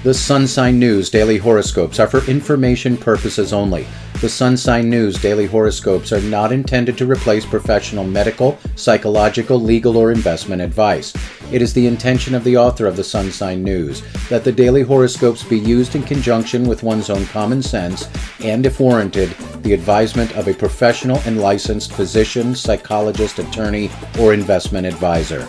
The Sun Sign News Daily Horoscopes are for information purposes only. The Sun Sign News Daily Horoscopes are not intended to replace professional medical, psychological, legal, or investment advice. It is the intention of the author of the Sun Sign News that the daily horoscopes be used in conjunction with one's own common sense and, if warranted, the advisement of a professional and licensed physician, psychologist, attorney, or investment advisor.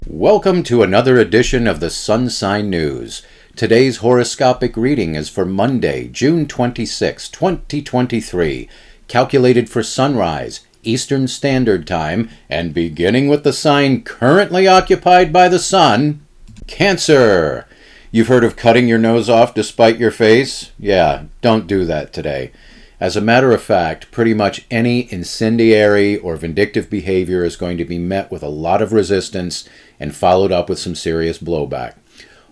Welcome to another edition of the Sun Sign News. Today's horoscopic reading is for Monday, June 26, 2023, calculated for sunrise, Eastern Standard Time, and beginning with the sign currently occupied by the sun, Cancer. You've heard of cutting your nose off despite your face? Yeah, don't do that today. As a matter of fact, pretty much any incendiary or vindictive behavior is going to be met with a lot of resistance and followed up with some serious blowback.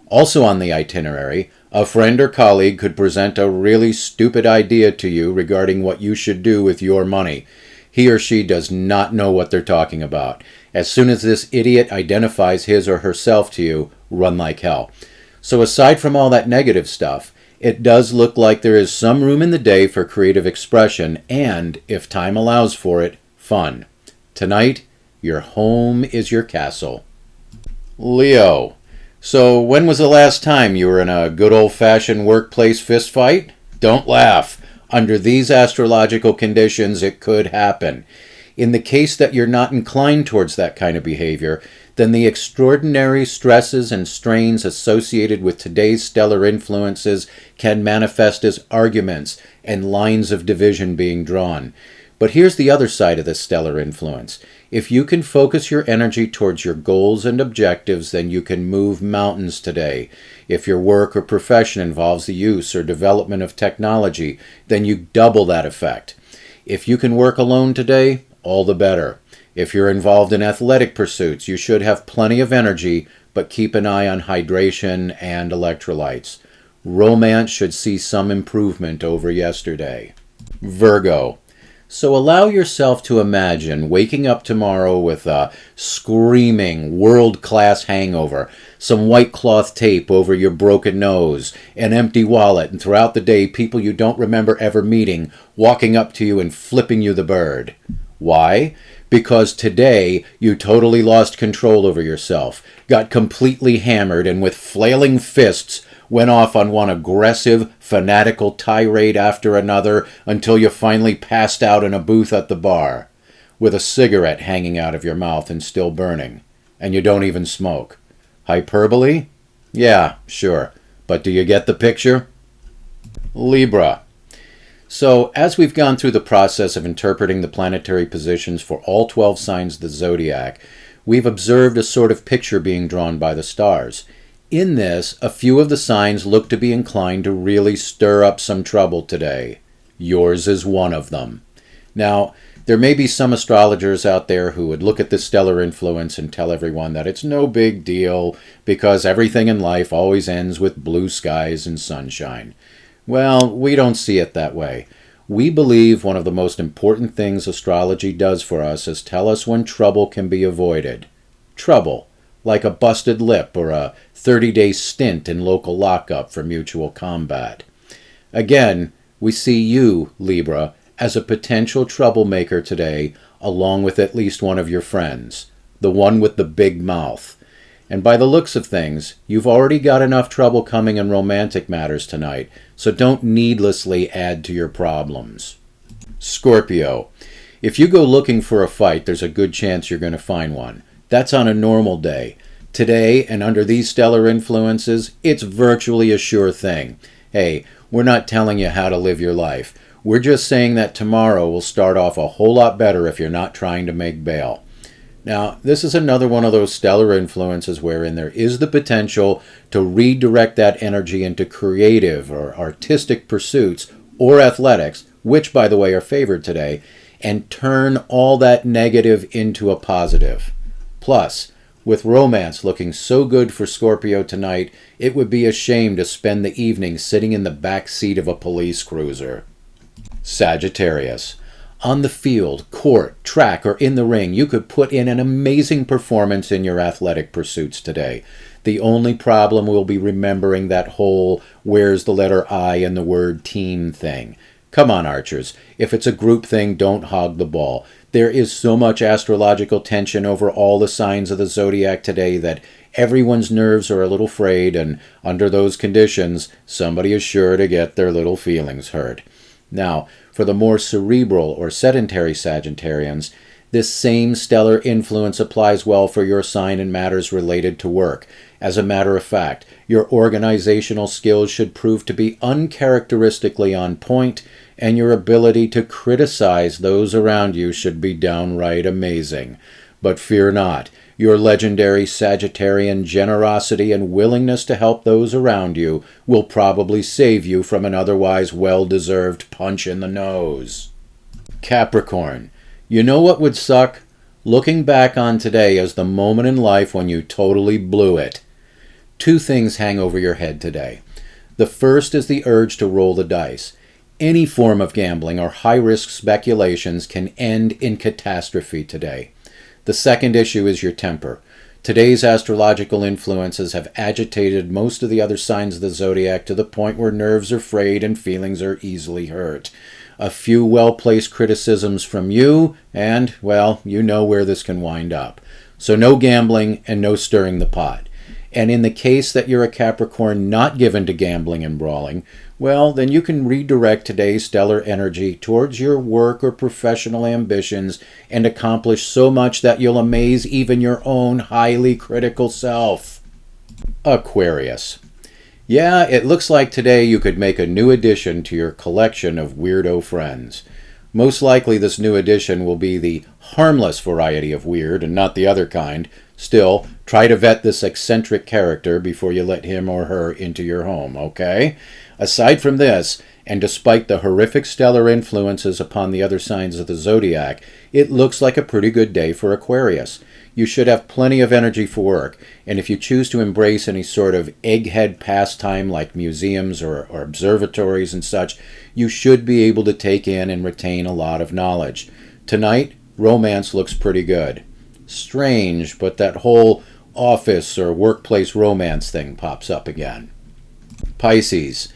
Also on the itinerary, a friend or colleague could present a really stupid idea to you regarding what you should do with your money. He or she does not know what they're talking about. As soon as this idiot identifies his or herself to you, run like hell. So aside from all that negative stuff, it does look like there is some room in the day for creative expression and, if time allows for it, fun. Tonight, your home is your castle. Leo. So when was the last time you were in a good old-fashioned workplace fist fight? Don't laugh. Under these astrological conditions, it could happen. In the case that you're not inclined towards that kind of behavior, then the extraordinary stresses and strains associated with today's stellar influences can manifest as arguments and lines of division being drawn. But here's the other side of this stellar influence. If you can focus your energy towards your goals and objectives, then you can move mountains today. If your work or profession involves the use or development of technology, then you double that effect. If you can work alone today, all the better. If you're involved in athletic pursuits, you should have plenty of energy, but keep an eye on hydration and electrolytes. Romance should see some improvement over yesterday. Virgo. So allow yourself to imagine waking up tomorrow with a screaming, world-class hangover, some white cloth tape over your broken nose, an empty wallet, and throughout the day people you don't remember ever meeting walking up to you and flipping you the bird. Why? Because today you totally lost control over yourself, got completely hammered, and with flailing fists went off on one aggressive, fanatical tirade after another until you finally passed out in a booth at the bar, with a cigarette hanging out of your mouth and still burning, and you don't even smoke. Hyperbole? Yeah, sure. But do you get the picture? Libra. So, as we've gone through the process of interpreting the planetary positions for all 12 signs of the zodiac, we've observed a sort of picture being drawn by the stars. In this, a few of the signs look to be inclined to really stir up some trouble today. Yours is one of them. Now, there may be some astrologers out there who would look at this stellar influence and tell everyone that it's no big deal because everything in life always ends with blue skies and sunshine. Well, we don't see it that way. We believe one of the most important things astrology does for us is tell us when trouble can be avoided. Trouble, like a busted lip or a 30-day stint in local lockup for mutual combat. Again, we see you, Libra, as a potential troublemaker today, along with at least one of your friends, the one with the big mouth. And by the looks of things, you've already got enough trouble coming in romantic matters tonight, so don't needlessly add to your problems. Scorpio. If you go looking for a fight, there's a good chance you're going to find one. That's on a normal day. Today, and under these stellar influences, it's virtually a sure thing. Hey, we're not telling you how to live your life. We're just saying that tomorrow will start off a whole lot better if you're not trying to make bail. Now, this is another one of those stellar influences wherein there is the potential to redirect that energy into creative or artistic pursuits or athletics, which, by the way, are favored today, and turn all that negative into a positive. Plus, with romance looking so good for Scorpio tonight, it would be a shame to spend the evening sitting in the back seat of a police cruiser. Sagittarius. On the field, court, track, or in the ring, you could put in an amazing performance in your athletic pursuits today. The only problem will be remembering that whole where's the letter I in the word team thing. Come on, Archers. If it's a group thing, don't hog the ball. There is so much astrological tension over all the signs of the zodiac today that everyone's nerves are a little frayed, and under those conditions, somebody is sure to get their little feelings hurt. Now, for the more cerebral or sedentary Sagittarians, this same stellar influence applies well for your sign in matters related to work. As a matter of fact, your organizational skills should prove to be uncharacteristically on point, and your ability to criticize those around you should be downright amazing. But fear not, your legendary Sagittarian generosity and willingness to help those around you will probably save you from an otherwise well-deserved punch in the nose. Capricorn. You know what would suck? Looking back on today as the moment in life when you totally blew it. Two things hang over your head today. The first is the urge to roll the dice. Any form of gambling or high-risk speculations can end in catastrophe today. The second issue is your temper. Today's astrological influences have agitated most of the other signs of the zodiac to the point where nerves are frayed and feelings are easily hurt. A few well-placed criticisms from you, and, well, you know where this can wind up. So no gambling and no stirring the pot. And in the case that you're a Capricorn not given to gambling and brawling, well, then you can redirect today's stellar energy towards your work or professional ambitions and accomplish so much that you'll amaze even your own highly critical self. Aquarius. Yeah, it looks like today you could make a new addition to your collection of weirdo friends. Most likely this new addition will be the harmless variety of weird and not the other kind. Still, try to vet this eccentric character before you let him or her into your home, okay? Aside from this, and despite the horrific stellar influences upon the other signs of the zodiac, it looks like a pretty good day for Aquarius. You should have plenty of energy for work, and if you choose to embrace any sort of egghead pastime like museums or observatories and such, you should be able to take in and retain a lot of knowledge. Tonight, romance looks pretty good. Strange, but that whole office or workplace romance thing pops up again. Pisces.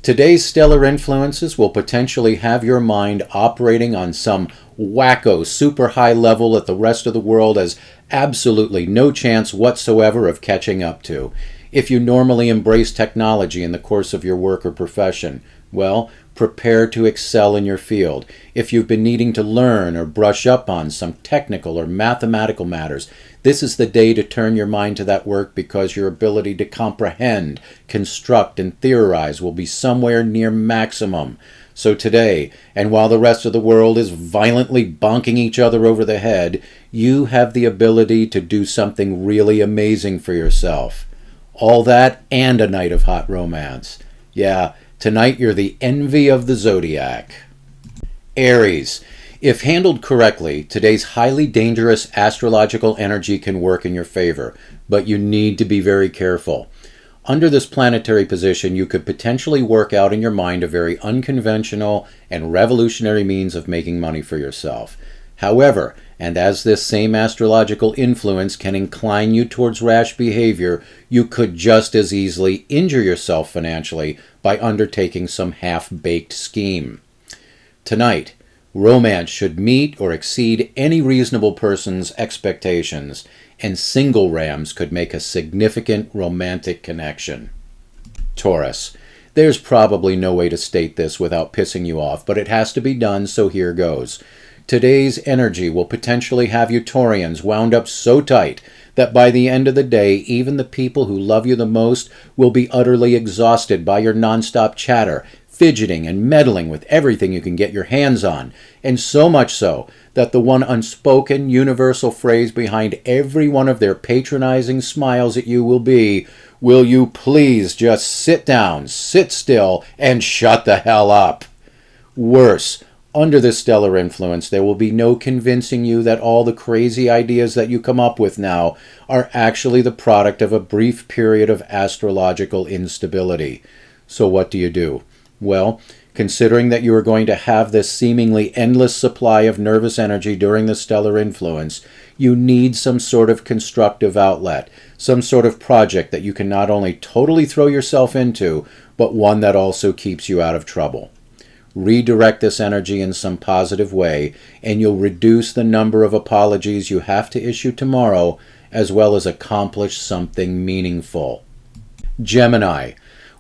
Today's stellar influences will potentially have your mind operating on some wacko super high level that the rest of the world has absolutely no chance whatsoever of catching up to. If you normally embrace technology in the course of your work or profession, well, prepare to excel in your field. If you've been needing to learn or brush up on some technical or mathematical matters, this is the day to turn your mind to that work because your ability to comprehend, construct, and theorize will be somewhere near maximum. So today, and while the rest of the world is violently bonking each other over the head, you have the ability to do something really amazing for yourself. All that and a night of hot romance. Yeah, tonight you're the envy of the zodiac. Aries. If handled correctly, today's highly dangerous astrological energy can work in your favor, but you need to be very careful. Under this planetary position, you could potentially work out in your mind a very unconventional and revolutionary means of making money for yourself. However, and as this same astrological influence can incline you towards rash behavior, you could just as easily injure yourself financially by undertaking some half-baked scheme. Tonight, romance should meet or exceed any reasonable person's expectations, and single rams could make a significant romantic connection. Taurus. There's probably no way to state this without pissing you off, but it has to be done, so here goes. Today's energy will potentially have you Taurians wound up so tight that by the end of the day, even the people who love you the most will be utterly exhausted by your nonstop chatter, fidgeting and meddling with everything you can get your hands on, and so much so that the one unspoken universal phrase behind every one of their patronizing smiles at you will be, "Will you please just sit down, sit still, and shut the hell up?" Worse, under this stellar influence, there will be no convincing you that all the crazy ideas that you come up with now are actually the product of a brief period of astrological instability. So what do? Well, Considering that you are going to have this seemingly endless supply of nervous energy during the stellar influence, you need some sort of constructive outlet, some sort of project that you can not only totally throw yourself into, but one that also keeps you out of trouble. Redirect this energy in some positive way, and you'll reduce the number of apologies you have to issue tomorrow, as well as accomplish something meaningful. Gemini.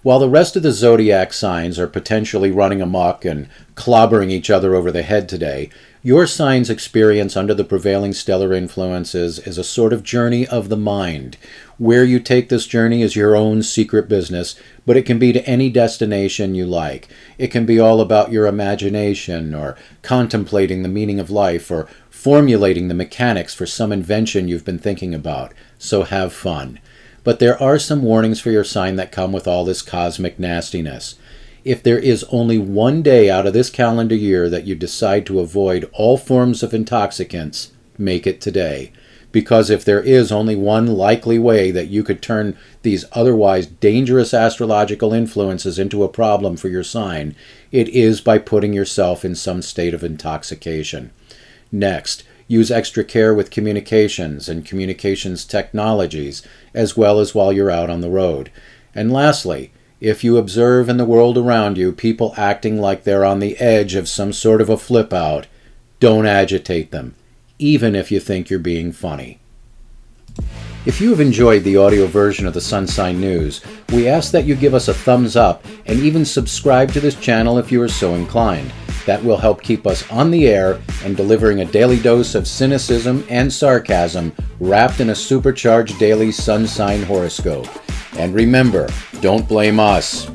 While the rest of the zodiac signs are potentially running amok and clobbering each other over the head today, your sign's experience under the prevailing stellar influences is a sort of journey of the mind. Where you take this journey is your own secret business, but it can be to any destination you like. It can be all about your imagination, or contemplating the meaning of life, or formulating the mechanics for some invention you've been thinking about. So have fun. But there are some warnings for your sign that come with all this cosmic nastiness. If there is only one day out of this calendar year that you decide to avoid all forms of intoxicants, make it today. Because if there is only one likely way that you could turn these otherwise dangerous astrological influences into a problem for your sign, it is by putting yourself in some state of intoxication. Next, use extra care with communications and communications technologies, as well as while you're out on the road. And lastly, if you observe in the world around you people acting like they're on the edge of some sort of a flip out, don't agitate them, even if you think you're being funny. If you have enjoyed the audio version of the Sun Sign News, we ask that you give us a thumbs up and even subscribe to this channel if you are so inclined. That will help keep us on the air and delivering a daily dose of cynicism and sarcasm wrapped in a supercharged daily sun sign horoscope. And remember, don't blame us.